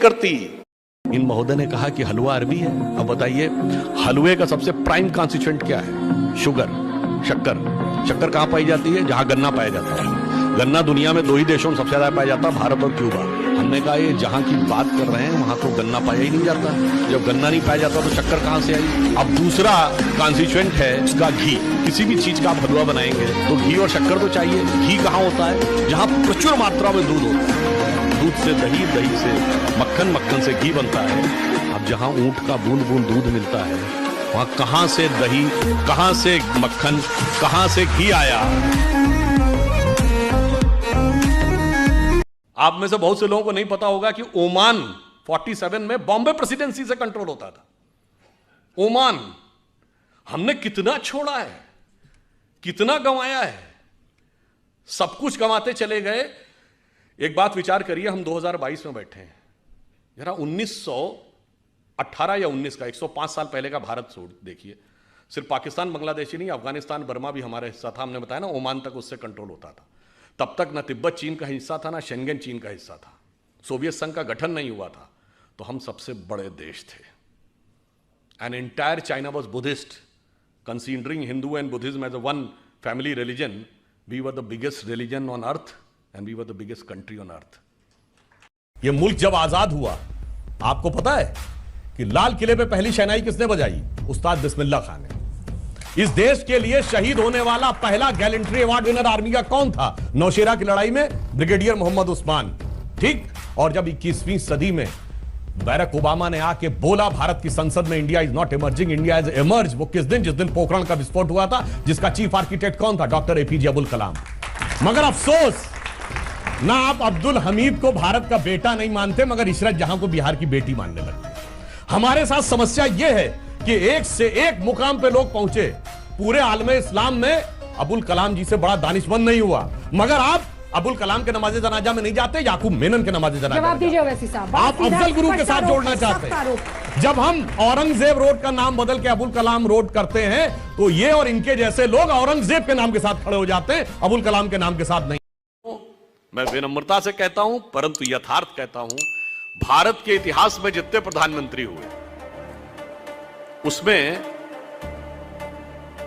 करती। इन महोदय ने कहा कि हलवा अरबी है। अब बताइए, हलवे का सबसे प्राइम कॉन्स्टिट्यूएंट क्या है? शुगर, शक्कर। शक्कर कहां पाई जाती है? जहां गन्ना पाया जाता है। गन्ना दुनिया में 2 ही देशों में सबसे ज्यादा पाया जाता है, भारत और क्यूबा। हमने कहा ये जहां की बात कर रहे हैं वहां तो गन्ना पाया ही नहीं जाता। जब गन्ना नहीं पाया जाता तो शक्कर कहां से आई? अब दूसरा कॉन्स्टिट्यूएंट है उसका घी। किसी भी चीज का आप हलवा बनाएंगे तो घी और शक्कर तो चाहिए। घी कहां होता है? जहां प्रचुर मात्रा में दूध होता है। दूध से दही, दही से मक्खन, मक्खन से घी बनता है। अब जहां ऊंट का बूंद बूंद दूध मिलता है वहां कहां से दही, कहां से मक्खन, कहां से घी आया? आप में से बहुत से लोगों को नहीं पता होगा कि ओमान 47 में बॉम्बे प्रेसिडेंसी से कंट्रोल होता था। ओमान हमने कितना छोड़ा है, कितना गंवाया है, सब कुछ गंवाते चले गए। एक बात विचार करिए, हम 2022 में बैठे हैं। जरा 1918 या 19 का 105 साल पहले का भारत देखिए। सिर्फ पाकिस्तान बांग्लादेश ही नहीं, अफगानिस्तान बर्मा भी हमारे हिस्सा था। हमने बताया ना, ओमान तक उससे कंट्रोल होता था। तब तक ना तिब्बत चीन का हिस्सा था, ना शेंगेन चीन का हिस्सा था। सोवियत संघ का गठन नहीं हुआ था। तो हम सबसे बड़े देश थे। And entire China was Buddhist, considering Hindu and Buddhism as a one family religion. We were the biggest religion on earth and we were the biggest country on earth. ये मुल्क जब आजाद हुआ, आपको पता है कि लाल किले पे पहली शहनाई किसने बजाई? उस्ताद बिस्मिल्लाह खान ने। इस देश के लिए शहीद होने वाला पहला गैलेंट्री अवार्ड विनर आर्मी का कौन था? नौशेरा की लड़ाई में ब्रिगेडियर मोहम्मद उस्मान। ठीक। और जब 21वीं सदी में बैरक ओबामा ने आके बोला भारत की संसद में, India is not emerging, India is emerge, वो किस दिन? जिस दिन पोखरण का विस्फोट हुआ था, जिसका चीफ आर्किटेक्ट कौन था? Doctor APJ Abdul Kalam. मगर अफसोस, ना आप अब्दुल हमीद को भारत का बेटा नहीं मानते, मगर इशरत जहां को बिहार की बेटी मानने लगते। हमारे साथ समस्या यह है कि एक से एक मुकाम पे लोग पहुंचे। पूरे आलमे इस्लाम में अबुल कलाम जी से बड़ा दानिशमंद नहीं हुआ, मगर आप अबुल कलाम के नमाज़े जनाजा में नहीं जाते, याकूब मेनन के नमाज़े जनाजा जवाब दीजिए ओवैसी साहब। आप अफजल गुरु के साथ जोड़ना चाहते हैं। जब हम औरंगजेब रोड का नाम बदल के अबुल कलाम रोड करते हैं तो ये और इनके जैसे लोग औरंगजेब के नाम के साथ खड़े हो जाते हैं, अबुल कलाम के नाम के साथ नहीं। मैं विनम्रता से कहता हूं, परंतु यथार्थ कहता हूं, भारत के इतिहास में जितने प्रधानमंत्री हुए उसमें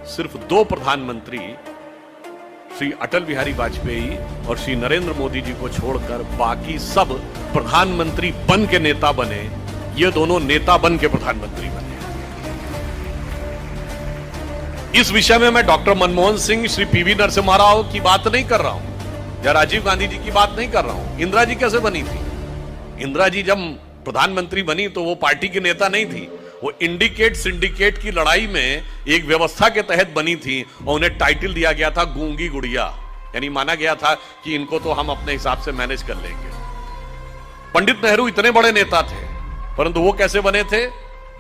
सिर्फ 2 प्रधानमंत्री, श्री अटल बिहारी वाजपेयी और श्री नरेंद्र मोदी जी को छोड़कर बाकी सब प्रधानमंत्री बन के नेता बने। ये दोनों नेता बन के प्रधानमंत्री बने। इस विषय में मैं डॉक्टर मनमोहन सिंह, श्री पीवी नरसिम्हा राव की बात नहीं कर रहा हूं या राजीव गांधी जी की बात नहीं कर रहा हूं। इंदिरा जी कैसे बनी थी? इंदिरा जी जब प्रधानमंत्री बनी तो वो पार्टी की नेता नहीं थी। वो इंडिकेट सिंडिकेट की लड़ाई में एक व्यवस्था के तहत बनी थी और उन्हें टाइटल दिया गया था गूंगी गुड़िया। यानी माना गया था कि इनको तो हम अपने हिसाब से मैनेज कर लेंगे। पंडित नेहरू इतने बड़े नेता थे, परंतु वो कैसे बने थे?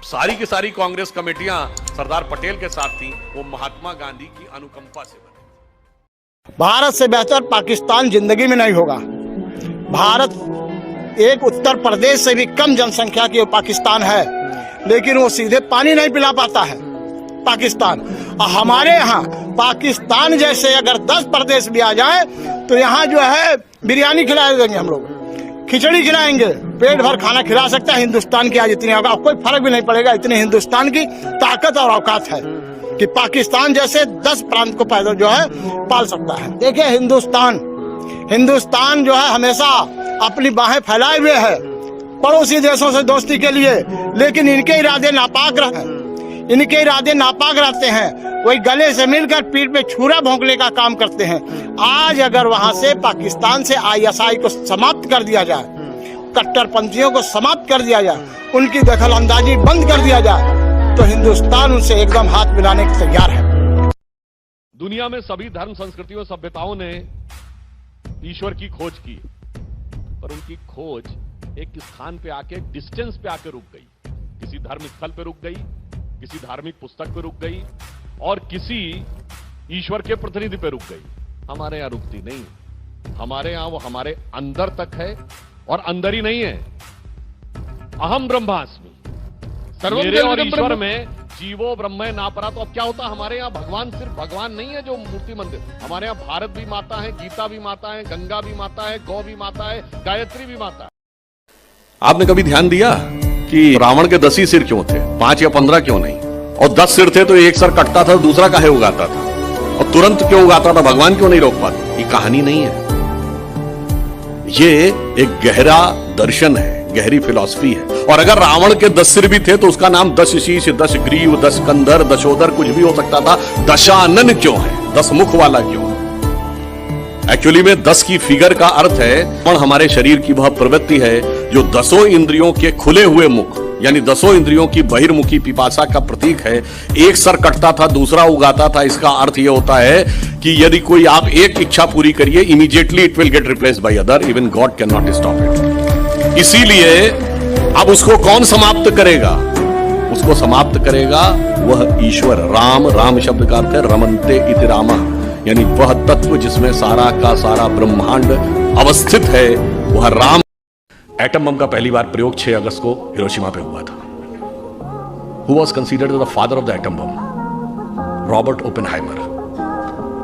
सारी की सारी कांग्रेस कमेटियां सरदार पटेल के साथ थी। वो महात्मा गांधी की अनुकंपा से बने। भारत से बेहतर पाकिस्तान जिंदगी में नहीं होगा। भारत एक उत्तर प्रदेश से भी कम जनसंख्या की पाकिस्तान है, लेकिन वो सीधे पानी नहीं पिला पाता है पाकिस्तान। और हमारे यहाँ पाकिस्तान जैसे अगर 10 प्रदेश भी आ जाए तो यहाँ जो है बिरयानी खिला देंगे, हम लोग खिचड़ी खिलाएंगे, पेट भर खाना खिला सकता है। हिंदुस्तान की आज इतनी होगा, कोई फर्क भी नहीं पड़ेगा। इतनी हिंदुस्तान की ताकत और औकात है कि पाकिस्तान जैसे 10 प्रांत को पैदा जो है पाल सकता है। देखिए, हिंदुस्तान जो है हमेशा अपनी बाहें फैलाए हुए है पड़ोसी देशों से दोस्ती के लिए, लेकिन इनके इरादे नापाक रहते हैं। वही गले से मिलकर पीठ पे छुरा भोंकने का काम करते हैं। आज अगर वहां से पाकिस्तान से ISI को समाप्त कर दिया जाए, कट्टरपंथियों को समाप्त कर दिया जाए, उनकी दखलंदाजी बंद कर दिया जाए, तो हिंदुस्तान उनसे एकदम हाथ मिलाने को तैयार है। दुनिया में सभी धर्म, संस्कृतियों, सभ्यताओं ने ईश्वर की खोज की, पर उनकी खोज एक स्थान पे आके, डिस्टेंस पे आके रुक गई। किसी धर्म स्थल पे रुक गई, किसी धार्मिक पुस्तक पे रुक गई और किसी ईश्वर के प्रतिनिधि पे रुक गई। हमारे यहां रुकती नहीं। हमारे यहां वो हमारे अंदर तक है, और अंदर ही नहीं है। अहम ब्रह्मास्मि, मेरे और ईश्वर में जीवो ब्रह्म नापरा। तो अब क्या होता? हमारे यहाँ भगवान सिर्फ भगवान नहीं है जो मूर्ति मंदिर। हमारे यहाँ भारत भी माता है, गीता भी माता है, गंगा भी माता है, गौ भी माता है, गायत्री भी माता है। आपने कभी ध्यान दिया कि रावण के 10 ही सिर क्यों थे, 5 या 15 क्यों नहीं? और 10 सिर थे तो एक सर कटता था, दूसरा काहे उगाता था? और तुरंत क्यों उगाता था? भगवान क्यों नहीं रोक पाते? ये कहानी नहीं है, ये एक गहरा दर्शन है, गहरी फिलॉसफी है। और अगर रावण के 10 सिर भी थे तो उसका नाम 10 शीश, 10 ग्रीव, 10 कंधर, दशोदर कुछ भी हो सकता था। दशानन क्यों है? 10 मुख वाला क्यों है? एक्चुअली में 10 की फिगर का अर्थ है और हमारे शरीर की वह प्रवृत्ति है जो 10 इंद्रियों के खुले हुए मुख, यानी 10 इंद्रियों की बहिर्मुखी पिपासा का प्रतीक है। एक सर कटता था, दूसरा उगाता था। इसका अर्थ यह होता है कि यदि कोई आप एक इच्छा पूरी करिए, immediately it will get replaced by other, even God can not stop it. इसीलिए अब उसको कौन समाप्त करेगा? उसको समाप्त करेगा वह ईश्वर, राम। राम शब्द का अर्थ है रमन्ते इति रामः, यानी वह तत्व जिसमें सारा का सारा ब्रह्मांड अवस्थित है, वह राम। एटम बम का पहली बार प्रयोग 6 अगस्त को हिरोशिमा पे हुआ था। Who was considered the father of the atom bomb? Robert Oppenheimer.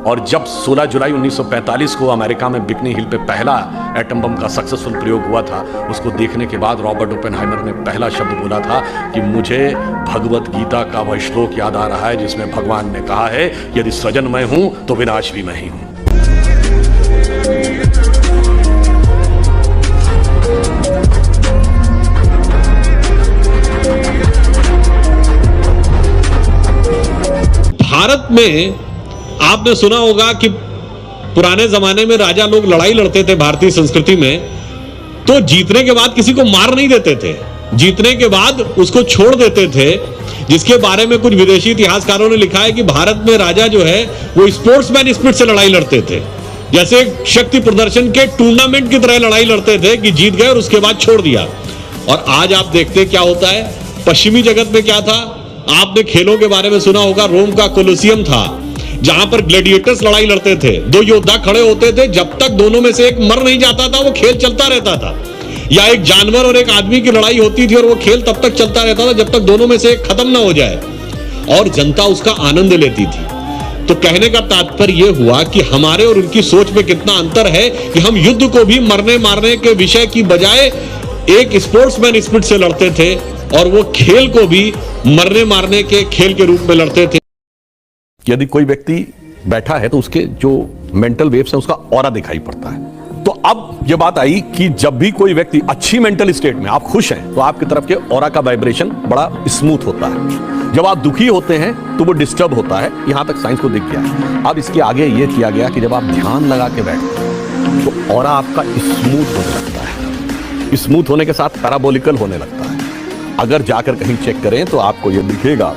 और जब 16 जुलाई 1945 को अमेरिका में बिकनी हिल पे पहला एटम बम का सक्सेसफुल प्रयोग हुआ था, उसको देखने के बाद रॉबर्ट ओपेनहाइमर ने पहला शब्द बोला था कि मुझे भगवत गीता का वह श्लोक याद आ रहा है जिसमें भगवान ने कहा है, यदि सृजन मैं हूं तो विनाश भी मैं ही हूं। भारत में आपने सुना होगा कि पुराने जमाने में राजा लोग लड़ाई लड़ते थे भारतीय संस्कृति में, तो जीतने के बाद किसी को मार नहीं देते थे, जीतने के बाद उसको छोड़ देते थे, जिसके बारे में कुछ विदेशी इतिहासकारों ने लिखा है कि भारत में राजा जो है वो स्पोर्ट्समैन स्पिरिट से लड़ाई लड़ते थे, जैसे शक्ति प्रदर्शन के टूर्नामेंट की तरह लड़ाई लड़ते थे कि जीत गए और उसके बाद छोड़ दिया। और आज आप देखते क्या होता है पश्चिमी जगत में। क्या था, आपने खेलों के बारे में सुना होगा, रोम का कोलोसियम था जहां पर ग्लैडिएटर्स लड़ाई लड़ते थे, 2 योद्धा खड़े होते थे, जब तक दोनों में से एक मर नहीं जाता था वो खेल चलता रहता था। या एक जानवर और एक आदमी की लड़ाई होती थी और वो खेल तब तक चलता रहता था जब तक दोनों में से एक खत्म ना हो जाए, और जनता उसका आनंद लेती थी। तो कहने का तात्पर्य यह हुआ कि हमारे और उनकी सोच में कितना अंतर है कि हम युद्ध को भी मरने मारने के विषय की बजाय एक स्पोर्ट्समैन स्पिरिट से लड़ते थे, और वो खेल को भी मरने मारने के खेल के रूप में लड़ते थे। यदि कोई व्यक्ति बैठा है तो उसके जो मेंटल वेव्स हैं उसका ऑरा दिखाई पड़ता है। तो अब यह बात आई कि जब भी कोई व्यक्ति अच्छी मेंटल स्टेट में, आप खुश हैं, तो आपकी तरफ के ऑरा का वाइब्रेशन बड़ा स्मूथ होता है। जब आप दुखी होते हैं तो वो डिस्टर्ब होता है। यहां तक साइंस को दिख गया है। अब इसके आगे यह किया गया कि जब आप ध्यान लगा के बैठते हैं तो ऑरा आपका स्मूथ होने लगता है। स्मूथ होने के साथ पैराबोलिकल होने लगता है। अगर जाकर कहीं चेक करें तो आपको यह दिखेगा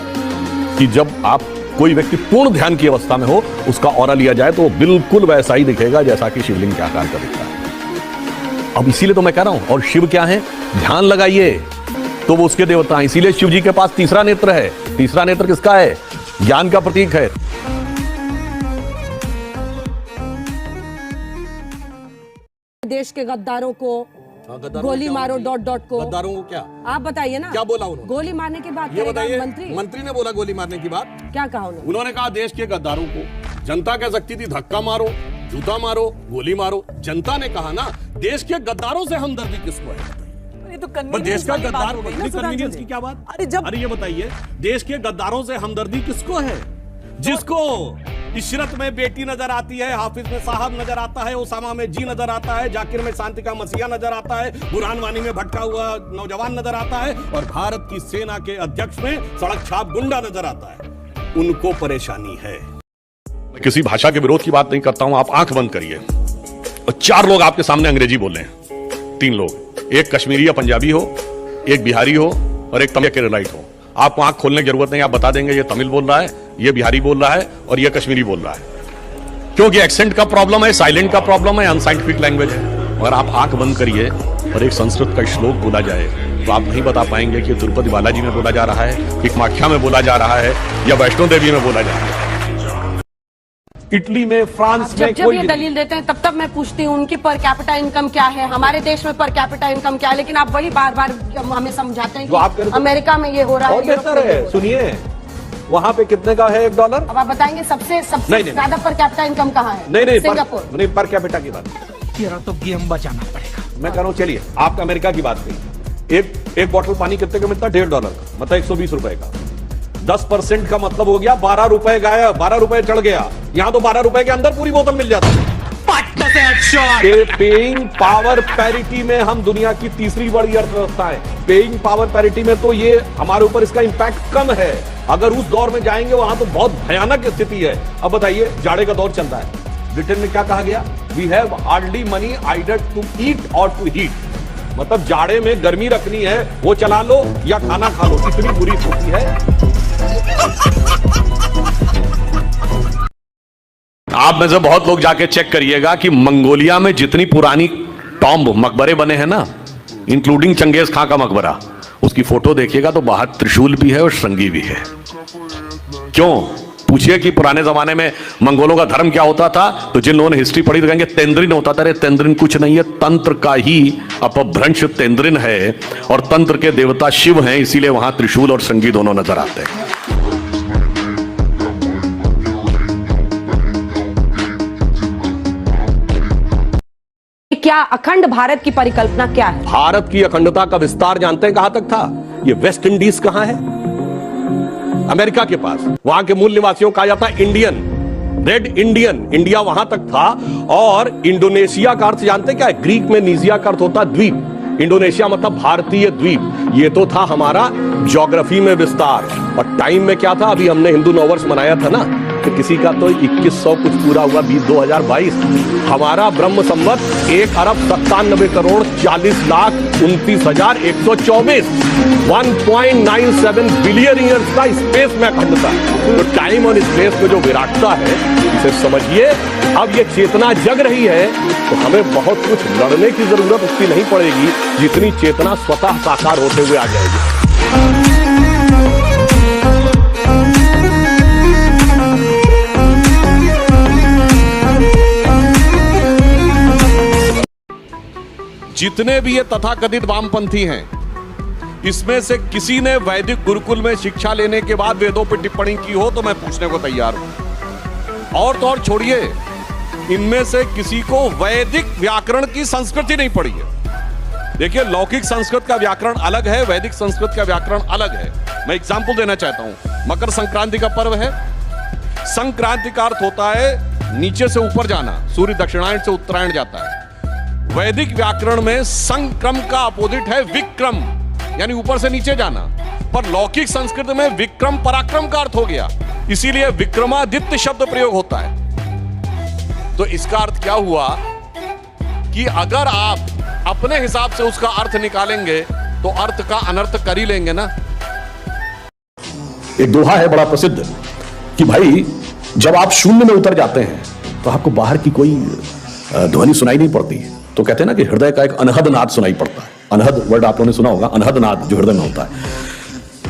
कि जब आप कोई व्यक्ति पूर्ण ध्यान की अवस्था में हो, उसका ऑरा लिया जाए तो बिल्कुल वैसा ही दिखेगा जैसा कि शिवलिंग के आकार का दिखता है। अब इसीलिए तो मैं कह रहा हूं, और शिव क्या है, ध्यान लगाइए तो वो उसके देवता हैं। इसीलिए शिव जी के पास तीसरा नेत्र है। तीसरा नेत्र किसका है? ज्ञान का प्रतीक है। देश के गद्दारों को गोली मारो डॉट को। गद्दारों को क्या? आप बताइए ना, क्या बोला उन्होंने? गोली मारने की बात ये करेगा बताइए, मंत्री ने बोला गोली मारने की बात? क्या कहा उन्होंने? उन्होंने कहा देश के गद्दारों को। जनता कह सकती थी धक्का मारो, जूता मारो, गोली मारो। जनता ने कहा ना, देश के गद्दारों से हमदर्दी किसको है? ये तो देश का गद्दार, कन्वीनियंस की क्या बात? अरे ये बताइए, देश के गद्दारों से हमदर्दी किसको है? जिसको इशरत में बेटी नजर आती है, हाफिज में साहब नजर आता है, ओसामा में जी नजर आता है, जाकिर में शांति का मसीहा नजर आता है, बुरहान वानी में भटका हुआ नौजवान नजर आता है, और भारत की सेना के अध्यक्ष में सड़क छाप गुंडा नजर आता है। उनको परेशानी है। मैं किसी भाषा के विरोध की बात नहीं करता हूं। आप आंख बंद करिए और 4 लोग आपके सामने अंग्रेजी बोले हैं। 3 लोग, एक कश्मीरी या पंजाबी हो, एक बिहारी हो और एक तमिल केरलाइट हो। आपको आंख खोलने की जरूरत नहीं, आप बता देंगे ये तमिल बोल रहा है, ये बिहारी बोल रहा है और ये कश्मीरी बोल रहा है, क्योंकि एक्सेंट का प्रॉब्लम है, साइलेंट का प्रॉब्लम है, अनसाइंटिफिक लैंग्वेज है। अगर आप आंख बंद करिए और एक संस्कृत का श्लोक बोला जाए तो आप नहीं बता पाएंगे कि तिरुपति बालाजी में बोला जा रहा है, कि कामाख्या में बोला जा रहा है, या वैष्णो देवी में बोला जा रहा है। इटली में, फ्रांस में जब ये दलील देते हैं तब मैं पूछती हूँ उनकी पर कैपिटा इनकम क्या है, हमारे देश में पर कैपिटा इनकम क्या है, लेकिन आप वही बार बार हमें समझाते हैं कि अमेरिका में ये हो रहा है। बेहतर है, सुनिए वहां पे कितने का है $1? अब आप बताएंगे सबसे ज्यादा पर कैपिटा इनकम कहाँ है? नहीं, सिंगापुर। नहीं, पर कैपिटा की बात तेरा तो गेम बचाना पड़ेगा। मैं कह रहा हूँ, चलिए आपका अमेरिका की बात कही, एक बॉटल पानी कितने का मिलता है? $1.5 का, मतलब 120 रुपए का। 10% का मतलब हो गया 12 रुपए गाया, 12 रुपए चढ़ गया। यहां तो 12 रुपए के अंदर पूरी बोतल मिल जाती है। पेइंग पावर पैरिटी में हम दुनिया की तीसरी बड़ी अर्थव्यवस्था है। पेइंग पावर पैरिटी में तो ये हमारे ऊपर इसका इंपैक्ट कम है। अगर उस दौर में जाएंगे वहां तो बहुत भयानक स्थिति है। अब बताइए, जाड़े का दौर चल रहा है, ब्रिटेन में क्या कहा गया? We have hardly money either to eat और टू हीट। मतलब जाड़े में गर्मी रखनी है, वो चला लो या खाना खा लो, इतनी बुरी स्थिति है। आप में से बहुत लोग जाके चेक करिएगा कि मंगोलिया में जितनी पुरानी टॉम्ब मकबरे बने हैं ना, इंक्लूडिंग चंगेज खां का मकबरा, उसकी फोटो देखिएगा तो बाहर त्रिशूल भी है और श्रृंगी भी है। क्यों? पूछिए कि पुराने जमाने में मंगोलों का धर्म क्या होता था, तो जिन लोगों ने हिस्ट्री पढ़ी तो कहेंगे तेंद्रिन होता था। अरे तेंद्रिन कुछ नहीं है, तंत्र का ही अपभ्रंश तेंद्रिन है, और तंत्र के देवता शिव हैं, इसीलिए वहां त्रिशूल और श्रृंगी दोनों नजर आते हैं। क्या अखंड भारत की परिकल्पना क्या है? भारत की अखंडता का विस्तार जानते हैं कहां तक था? ये वेस्ट इंडीज कहां है? अमेरिका के पास। वहां के मूल निवासियों कहा जाता इंडियन, रेड इंडियन। इंडिया वहां तक था। और इंडोनेशिया का अर्थ जानते क्या है? ग्रीक में नीजिया का अर्थ होता द्वीप। इंडोनेशिया मतलब भारतीय द्वीप। ये तो था हमारा ज्योग्राफी में विस्तार। और टाइम में क्या था? अभी हमने हिंदू नववर्ष मनाया था ना, तो किसी का तो 2100 कुछ पूरा हुआ 2022। हमारा ब्रह्म संवत 1,97,40,29,124 1.97 बिलियन ईयर्स का स्पेस में अखंडता। तो टाइम और स्पेस में जो विराटता है, इसे समझिए। अब ये चेतना जग रही है तो हमें बहुत कुछ लड़ने की जरूरत उसकी नहीं पड़ेगी, जितनी चेतना स्वतः साकार होते हुए आ जाएगी। जितने भी ये तथाकथित वामपंथी हैं, इसमें से किसी ने वैदिक गुरुकुल में शिक्षा लेने के बाद वेदों पर टिप्पणी की हो तो मैं पूछने को तैयार हूं। और तो और छोड़िए, इनमें से किसी को वैदिक व्याकरण की संस्कृति नहीं पड़ी है। देखिए, लौकिक संस्कृत का व्याकरण अलग है, वैदिक संस्कृत का व्याकरण अलग है। मैं एग्जाम्पल देना चाहता हूं। मकर संक्रांति का पर्व है। संक्रांति का अर्थ होता है नीचे से ऊपर जाना, सूर्य दक्षिणायन से उत्तरायण जाता है। वैदिक व्याकरण में संक्रम का अपोजिट है विक्रम, यानी ऊपर से नीचे जाना। पर लौकिक संस्कृत में विक्रम पराक्रम का अर्थ हो गया, इसीलिए विक्रमादित्य शब्द प्रयोग होता है। तो इसका अर्थ क्या हुआ कि अगर आप अपने हिसाब से उसका अर्थ निकालेंगे तो अर्थ का अनर्थ कर ही लेंगे ना। एक दोहा है बड़ा प्रसिद्ध कि भाई, जब आप शून्य में उतर जाते हैं तो आपको बाहर की कोई ध्वनि सुनाई नहीं पड़ती। तो कहते हैं ना कि हृदय का एक अनहद नाद सुनाई पड़ता है। अनहद वर्ड आप लोगों ने सुना होगा, अनहद नाद जो हृदय में होता है।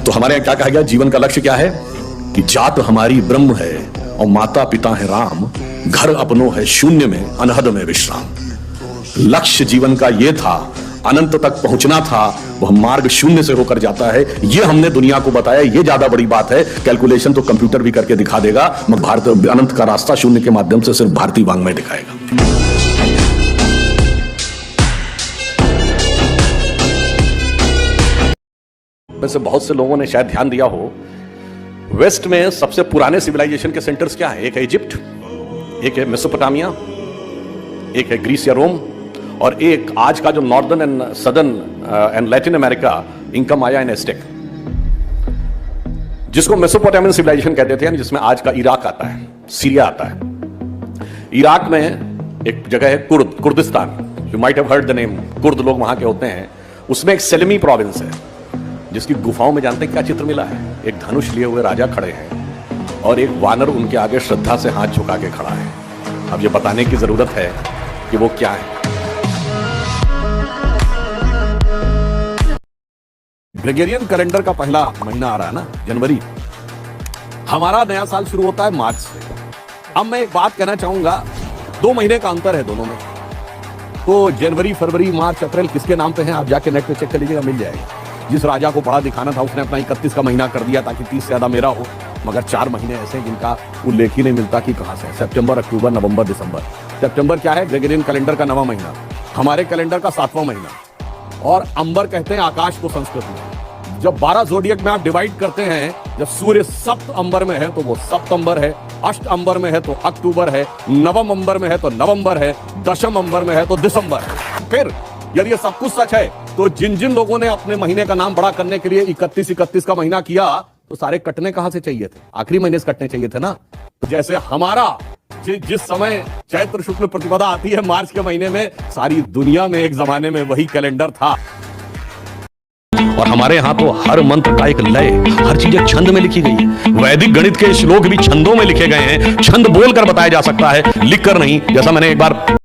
तो हमारे यहाँ क्या कहा गया? जीवन का लक्ष्य क्या है? कि जात हमारी ब्रह्म है और माता पिता है राम, घर अपनों है शून्य में, अनहद में विश्राम। लक्ष्य जीवन का ये था, अनंत तक पहुंचना था, वह मार्ग शून्य से होकर जाता है। ये हमने दुनिया को बताया, ये ज्यादा बड़ी बात है। कैलकुलेशन तो कंप्यूटर भी करके दिखा देगा, मगर भारत अनंत का रास्ता शून्य के माध्यम से सिर्फ भारतीय वांग्मय दिखाएगा। वैसे बहुत से लोगों ने शायद ध्यान दिया हो, वेस्ट में सबसे पुराने सिविलाइजेशन के सेंटर्स क्या है? एक है इजिप्ट, एक है मेसोपोटामिया, एक है ग्रीस या रोम, और एक आज का जो northern and southern and Latin America, Inca, Maya and asterisk, जिसको मेसोपोटामियन सिविलाइजेशन कहते थे, जिसमें आज का इराक आता है, सीरिया आता है। इराक में एक जगह है Kurdistan, you might have heard the name, Kurd लोग वहां के होते हैं। उसमें एक सेलेमी प्रोविंस है, जिसकी गुफाओं में जानते हैं क्या चित्र मिला है? एक धनुष लिए हुए राजा खड़े हैं और एक वानर उनके आगे श्रद्धा से हाथ झुका के खड़ा है। अब ये बताने की जरूरत है कि वो क्या है। ग्रेगोरियन कैलेंडर का पहला महीना आ रहा है ना, जनवरी। हमारा नया साल शुरू होता है मार्च से। अब मैं एक बात कहना चाहूंगा, 2 महीने का अंतर है दोनों में। तो जनवरी, फरवरी, मार्च, अप्रैल किसके नाम पे हैं? आप जाके नेट पे चेक कर लीजिएगा, मिल जाएगा। जिस राजा को पढ़ा दिखाना था उसने अपना 31 का महीना कर दिया ताकि 30 से ज्यादा मेरा हो, मगर 4 महीने ऐसे हैं जिनका उल्लेख ही नहीं मिलता कि कहां से। सितंबर, अक्टूबर, नवंबर, दिसंबर। सितंबर क्या है? ग्रेगोरियन कैलेंडर का 9वां महीना, हमारे कैलेंडर का 7वां महीना। और अंबर कहते हैं आकाश को संस्कृत में। जब 12 ज़ोडिएक में आप डिवाइड करते हैं, जब सूर्य सप्त अंबर में है तो वो सप्त अंबर है, अष्ट अंबर में है तो अक्टूबर है, नवम अंबर में है तो नवंबर है, दशम अंबर में है तो दिसंबर है। फिर यदि ये सब कुछ सच है तो जिन जिन लोगों ने अपने महीने का नाम बड़ा करने के लिए 31 का महीना किया, तो सारे कटने कहां से चाहिए थे? आखिरी महीने से कटने चाहिए थे ना। तो जैसे हमारा जिस समय चैत्र शुक्ल प्रतिपदा आती है मार्च के महीने में, सारी दुनिया में एक जमाने में वही कैलेंडर था। और हमारे यहाँ तो हर मंत्र का एक लय, हर चीज एक छंद में लिखी गई है। वैदिक गणित के श्लोक भी छंदों में लिखे गए हैं। छंद बोलकर बताया जा सकता है, लिखकर नहीं। जैसा मैंने एक बार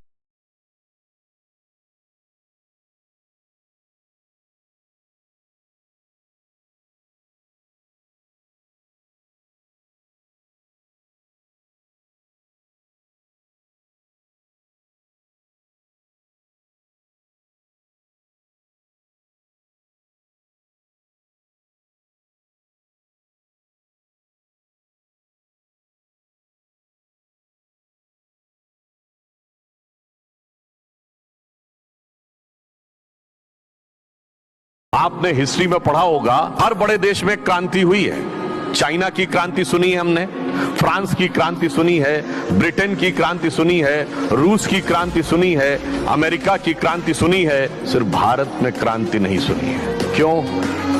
आपने हिस्ट्री में पढ़ा होगा, हर बड़े देश में क्रांति हुई है। चाइना की क्रांति सुनी है हमने, फ्रांस की क्रांति सुनी है, ब्रिटेन की क्रांति सुनी है, रूस की क्रांति सुनी है, अमेरिका की क्रांति सुनी है। सिर्फ भारत में क्रांति नहीं सुनी है। क्यों?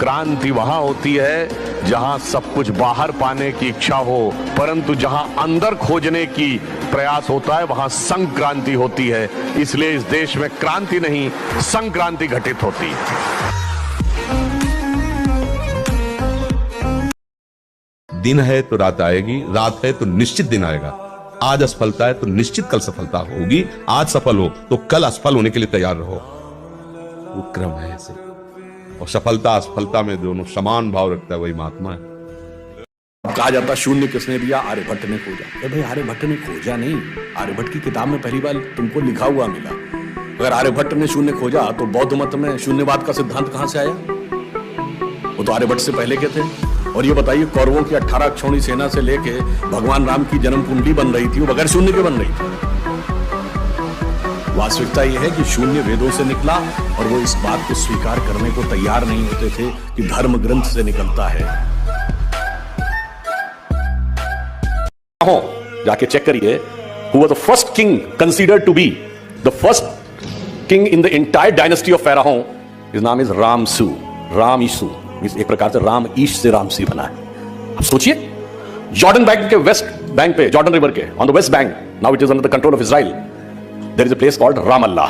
क्रांति वहां होती है जहां सब कुछ बाहर पाने की इच्छा हो, परंतु जहां अंदर खोजने की प्रयास होता है वहां संक्रांति होती है। इसलिए इस देश में क्रांति नहीं, संक्रांति घटित होती है। दिन है तो रात आएगी, रात है तो निश्चित दिन आएगा। आज असफलता है तो निश्चित कल सफलता होगी। आज सफल हो तो कल असफल होने के लिए तैयार रहो। वो क्रम है ऐसे, और सफलता असफलता में दोनों समान भाव रखता है, वही महात्मा है। कहा जाता शून्य किसने दिया? आर्यभट्ट ने खोजा। भाई आर्यभट्ट ने खोजा नहीं, आर्यभट्ट की किताब में पहली बार तुमको लिखा हुआ मिला। अगर आर्यभट्ट ने शून्य खोजा तो बौद्ध मत में शून्यवाद का सिद्धांत कहां से आया? वो तो आर्यभट्ट से पहले के थे। और ये बताइए, कौरवों की 18 अक्षौणी सेना से लेके भगवान राम की जन्म कुंडली बन रही थी, वो बगैर शून्य के बन रही थी। वास्तविकता यह है कि शून्य वेदों से निकला, और वो इस बात को स्वीकार करने को तैयार नहीं होते थे कि धर्म ग्रंथ से निकलता है। जाके चेक करिए, who was the first king considered to be the first king in the entire dynasty of Pharaoh? His name is Ramsu, रामीसू। एक प्रकार से राम ईश से रामसी बना है। अब सोचिए, जॉर्डन बैंक के वेस्ट बैंक पे, जॉर्डन रिवर के on the west bank, now it is under the control of Israel, there is a place called Ramallah.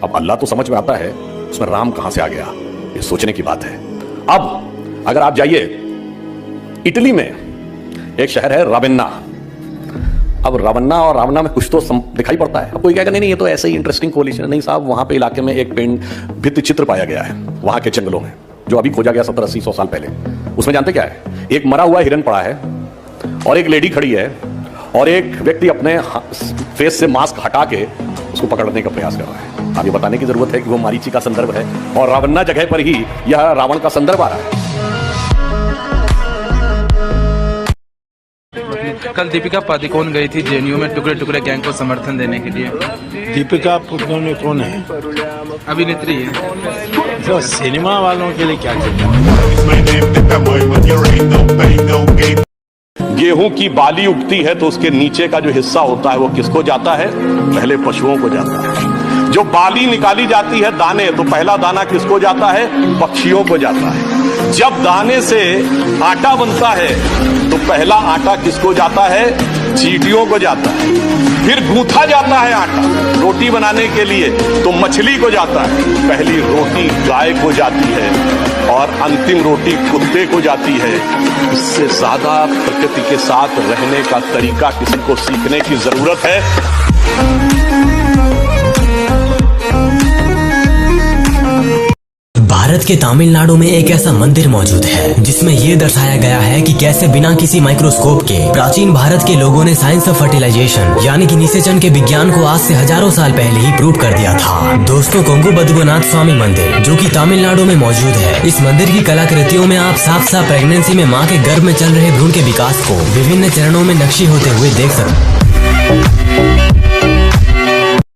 अब अल्लाह तो समझ में आता है, उसमें राम कहां से आ गया? ये सोचने की बात है। अब अगर आप जाइए इटली में, एक शहर है रावेन्ना। अब रावन्ना और रावना में कुछ तो दिखाई पड़ता है। अब कोई कहेगा नहीं ये तो ऐसे ही इंटरेस्टिंग कोलिशन है। नहीं साहब, वहां पे इलाके में एक भित्ति चित्र पाया गया है वहां के जंगलों में, जो अभी खोजा गया 70-80-100 साल पहले। उसमें जानते क्या है? एक मरा हुआ हिरन पड़ा है, और एक लेडी खड़ी है, और एक व्यक्ति अपने फेस से मास्क हटा के उसको पकड़ने का प्रयास कर रहा है। अब ये बताने की जरूरत है कि वो मारीची का संदर्भ है, और रावन्ना जगह पर ही यह रावण का संदर्भ आ रहा है। कल दीपिका पादुकोण गई थी जेएनयू में टुकड़े टुकड़े गैंग को समर्थन देने के लिए। दीपिका पादुकोण कौन है? अभिनेत्री है। तो सिनेमा वालों के लिए क्या चाहिए? गेहूं की बाली उगती है तो उसके नीचे का जो हिस्सा होता है वो किसको जाता है? पहले पशुओं को जाता है। जो बाली निकाली जाती है दाने, तो पहला दाना किसको जाता है? पक्षियों को जाता है। जब दाने से आटा बनता है तो पहला आटा किसको जाता है? चींटियों को जाता है। फिर गूंथा जाता है आटा रोटी बनाने के लिए, तो मछली को जाता है। पहली रोटी गाय को जाती है और अंतिम रोटी कुत्ते को जाती है। इससे ज्यादा प्रकृति के साथ रहने का तरीका किसी को सीखने की जरूरत है। भारत के तमिलनाडु में एक ऐसा मंदिर मौजूद है जिसमें ये दर्शाया गया है कि कैसे बिना किसी माइक्रोस्कोप के प्राचीन भारत के लोगों ने साइंस ऑफ फर्टिलाइजेशन यानी कि निषेचन के विज्ञान को आज से हजारों साल पहले ही प्रूव कर दिया था। दोस्तों, कोंगू बद्रीनाथ स्वामी मंदिर जो कि तमिलनाडु में मौजूद है, इस मंदिर की कलाकृतियों में आप साफ साफ प्रेगनेंसी में माँ के गर्भ में चल रहे भ्रूण के विकास को विभिन्न चरणों में नक्शी होते हुए देख सकते हैं।